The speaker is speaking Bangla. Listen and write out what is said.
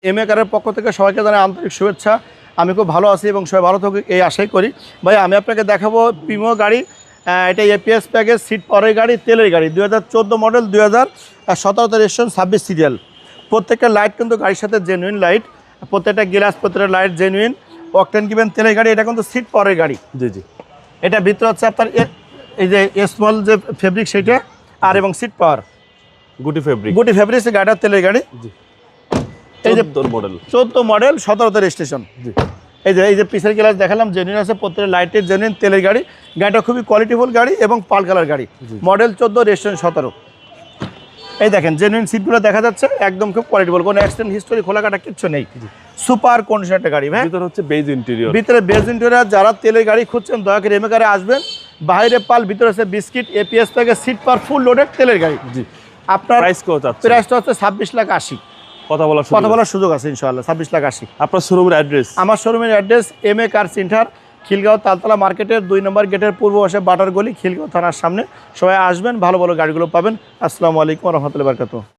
এমএ কারের পক্ষ থেকে সবাইকে জানাই আন্তরিক শুভেচ্ছা। আমি খুব ভালো আছি এবং সবাই ভালো থাকুক এই আশাই করি। ভাই আমি আপনাকে দেখাবো প্রিমিও গাড়ি, এটা এপিএস প্যাকেজ, সিট পাওয়ারের গাড়ি, তেলের গাড়ি, 2014 মডেল, 2017 রেজিস্ট্রেশন, 26 সিরিয়াল। প্রত্যেকটা লাইট কিন্তু গাড়ির সাথে জেনুইন লাইট, প্রত্যেকটা গ্লাস, প্রত্যেকটা লাইট জেনুইন। অকটেন কিবেন তেলের গাড়ি, এটা কিন্তু সিট পাওয়ারের গাড়ি। জি জি। এটা ভিতরে হচ্ছে আপনার এই যে স্মল যে ফেব্রিক সেইটা, আর এবং সিট পাওয়ার গুটি ফেব্রিক গাড়িটা তেলের গাড়ি। জি। এই যে 14 মডেল 17 রেজিস্ট্রেশন। জি। এই যে পিসের গ্লাস দেখালাম জেনুইন আছে, প্রত্যেকটা লাইটের জেনুইন, তেলের গাড়ি। গাড়িটা খুবই কোয়ালিটিফুল গাড়ি এবং পাল কালার গাড়ি। Model 14, registration 17। এই দেখেন জেনুইন সিটগুলো দেখা যাচ্ছে, একদম খুব কোয়ালিটিফুল, কোনো অ্যাক্সিডেন্ট হিস্টোরি খোলা কাটা কিচ্ছু নেই। সুপার কন্ডিশন একটা গাড়ি ভাই। ভিতরে হচ্ছে বেজ ইন্টেরিয়র, ভিতরে বেজ ইন্টেরিয়র। যারা তেলের গাড়ি খুঁজছেন দয়া করে এমএ কারে আসবেন। বাইরে পাল, ভিতরে আছে biscuit, APS package, seat power, full loaded তেলের গাড়ি। জি। আপনার প্রাইসটা হচ্ছে 26,80,000। কথা বলার সুযোগ আছে ইনশাআল্লাহ। 26,80,000। আপনার শোরুমের অ্যাড্রেস? আমার শোরুমের address MA car centre, Khilgaon Taltala মার্কেটের 2 নম্বর গেটের পূর্ব পাশে বাটার গলি, খিলগাঁও থানার সামনে। সবাই আসবেন, ভালো ভালো গাড়িগুলো পাবেন। আসসালামু আলাইকুম ওয়া রাহমাতুল্লাহি ওয়া বারাকাতুহু।